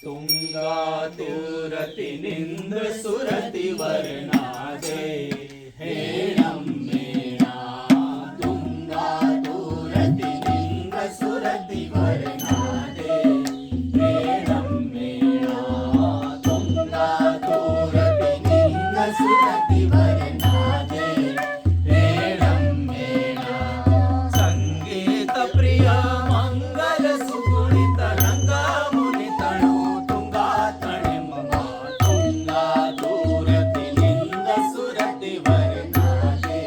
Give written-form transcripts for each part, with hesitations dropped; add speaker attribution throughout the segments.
Speaker 1: ತುಂಗಾ ತೂರತಿನಿಂದ ಸುರತಿ ವರ್ಣಾದೆ ಹೇಳಮ್ಮೇಣ ತುಂಗಾ ತೂರತಿನಿಂದ ಸುರತಿ ವರ್ಣಾದೆ ಹೇಳಮ್ಮೇಣ ತುಂಗಾ ತೂರತಿನಿಂದ ಸುರತಿ ವರ್ಣಾದೆ ಹೇಳಮ್ಮೇಣ ಸಂಗೀತ ಪ್ರಿಯ ಮಂಗಲ ಸುಗುಣಿತ ರಂಗ ಮುನಿತಳು ತುಂಗಾ ತಣೆ ಮಮ ತುಂಗಾ ತೂರತಿನಿಂದ ಸುರತಿ ವರ್ಣಾದೆ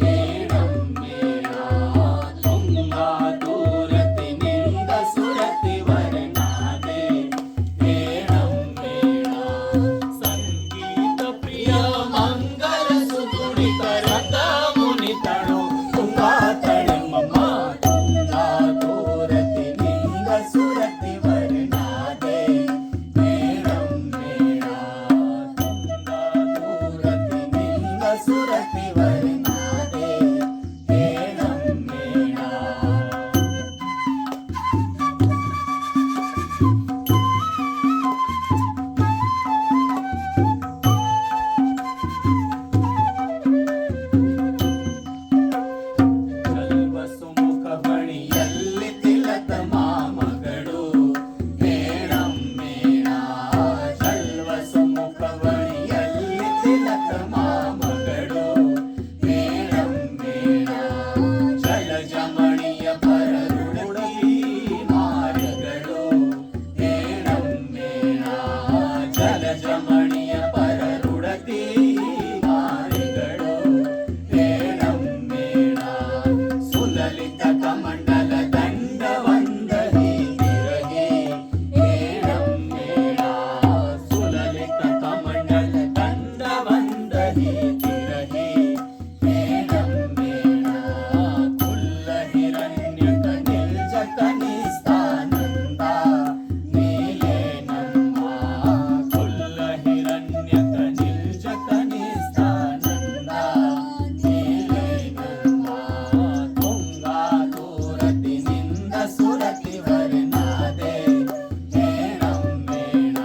Speaker 1: ಹೇಳಮ್ಮೇಣ ತುಂಗಾ ತೂರತಿನಿಂದ ಸುರತಿ ವರ್ಣಾದೆ ಹೇಳಮ್ಮೇಣ ಸಂಗೀತ ಪ್ರಿಯ ಮಂಗಲ ಸುಗುಣಿತ ರಂಗ ಮುನಿತಳು ತುಂಗಾ ತಣೆ ಮಮ ತುಂಗಾ ತೂರತಿನಿಂದ ಸುರತಿ ವರ್ಣಾದೆ ಹೇಳಮ್ಮೇಣ ತುಂಗಾ ತೂರತಿನಿಂದ ಸುರತಿ ವರ್ಣಾದೆ ಹೇಳಮ್ಮೇಣ ಕಲ್ವಸುಮುಖ ಬಣಿಯಲ್ಲಿ ತಿಲಕ ಮಾಮಗಳು ಹೇಳಮ್ಮೇಣ ಕಲ್ವಸುಮುಖ ಬಣಿಯಲ್ಲಿ ತಿಲಕ ಮಾಮಗಳು ಹೇಳಮ್ಮೇಣ ಜಲಜಮಣಿಯ ಪರರುಡತಿ ಮಾರ್ಗಗಳು ಹೇಳಮ್ಮೇಣ ಜಲಜಮಣಿಯ ಪರರುಡತಿ ಮಾರಿಗಳು ಹೇಳಮ್ಮೇಣ ಸುಲಲಿತ ಕಮಂಡಲ ದಂಡವಂದಹಿ ತಿರಗಿ ಹೇಳಮ್ಮೇಣ ಸುಲಲಿತ ಕಮಂಡಲ ದಂಡವಂದಹಿ ತಿರಗಿ ಹೇಳಮ್ಮೇಣ ಕುಲ್ಲ ಹಿರಣ್ಯಕ ನಿಲ್ಜ ಕನಿಷ್ಠಾನಂದ ನೀಲೇ ನಮ್ಮ ಕುಲ್ಲ ಹಿರಣ್ಯಕ ನಿಲ್ಜ ಕನಿಷ್ಠಾನಂದ ನೀಲೇ ನಮ್ಮ ತುಂಗಾ ತೂರತಿನಿಂದ ಸುರತಿ ವರ್ಣಾದೆ ಹೇಳಮ್ಮೇಣ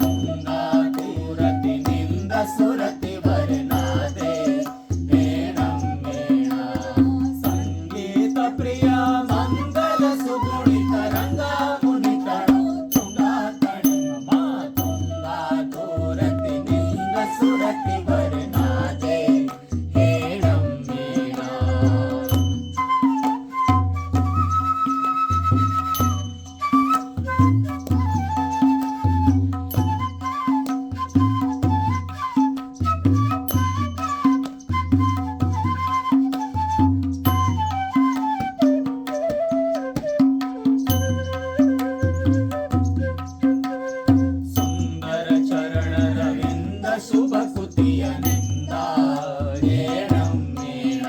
Speaker 1: ತುಂಗಾ ತೂರತಿನಿಂದ ಸುರತಿ ವರ್ಣಾದೆ ಹೇಳಮ್ಮೇಣ ಸಂಗೀತ ಪ್ರಿಯ ಮಂಗಲ ಸುಗುಣಿತ ರಂಗ ಮುನಿತಳು ತುಂಗಾ ತಣೆ ಮಮ ತುಂಗಾ ತೂರತಿನಿಂದ ಸುರತಿ ವರ್ಣಾದೆ ಹೇಳಮ್ಮೇಣ ಸುಂದರ ಚರಣರವಿಂದ ಶುಭ ಕುತಿಯನಿಂದ ಹೇಳಮ್ಮೇಣ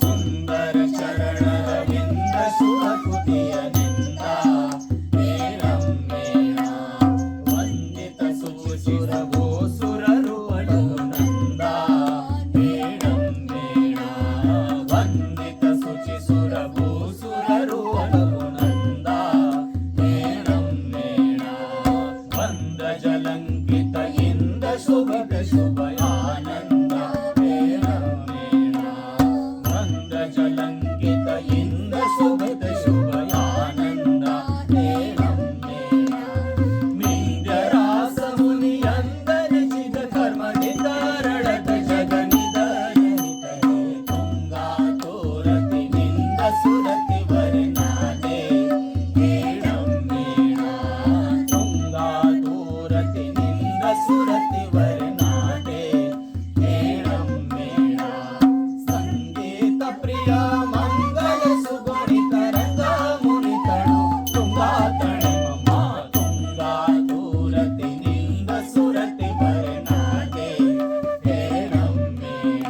Speaker 1: ಸುಂದರ ಚರಣರವಿಂದ ಶುಭ ಕುತಿಯನಿಂದ ಹೇಳಮ್ಮೇಣ ವಂದಿತ ಸುರ ಭೂಸುರರು ಅಳಲು ನಂದ ಹೇಳಮ್ಮೇಣ ವಂದಿತ ಶುಚಿ ಸುರ ಭೂಸುರರು ಅಳಲು ನಂದ ಹೇಳಮ್ಮೇಣ ವಂದ ಜಲಂಕಿತ ಇಂದ ಶುಭದ ಶುಭಯಾನಂದ ಹೇಳಮ್ಮೇಣ ವಂದ ಜಲಂಕಿತ ಇಂದ ಶುಭದ ಶುಭಯಾನಂದ ಹೇಳಮ್ಮೇಣ ಮಿಂಜರಾಸ ಮುನಿಯಂದರಿಸಿದ ಕರ್ಮ ನಿಧಾರಣದ ಜಗನಿದಾಯನಿತ ತುಂಗಾ ತೂರತಿನಿಂದ ಸುರತಿ ವರ್ಣಾದೆ ಹೇಳಮ್ಮೇಣ ತುಂಗಾ ತೂರತಿನಿಂದ ಸುರತಿ ವರ್ಣಾದೆ ಹೇಳಮ್ಮೇಣ ಸಂಗೀತ ಪ್ರಿಯ ಮಂಗಲ ಸುಗುಣಿತ ರಂಗ ಮುನಿತಳು ತುಂಗಾ ತಣೆ ಮಮ ತುಂಗಾ ತೂರತಿನಿಂದ ಸುರತಿ ವರ್ಣಾದೆ ಹೇಳಮ್ಮೇಣ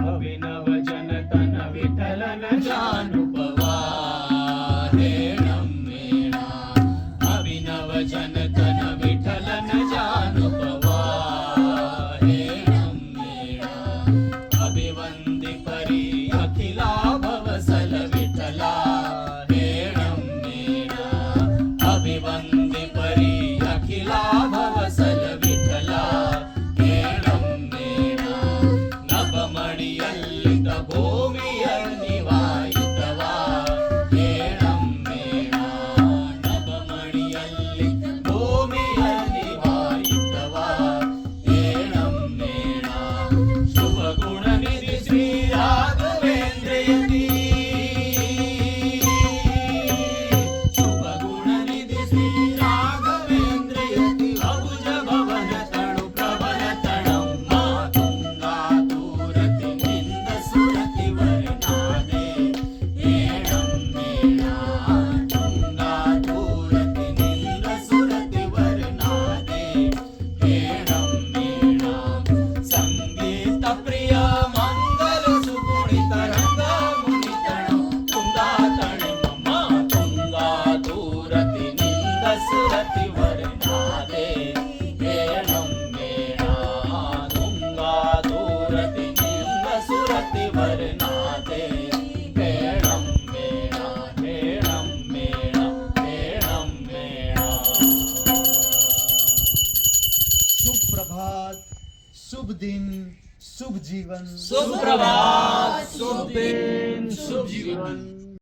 Speaker 1: ಅಭಿನವ ಜನತನ ವಿಠಲನ ಜಾನುಪವ ಹೇಳಮ್ಮೇಣ
Speaker 2: सुप्रभात, शुभ दिन, शुभ जीवन।
Speaker 1: सुप्रभात, शुभ दिन, शुभ जीवन।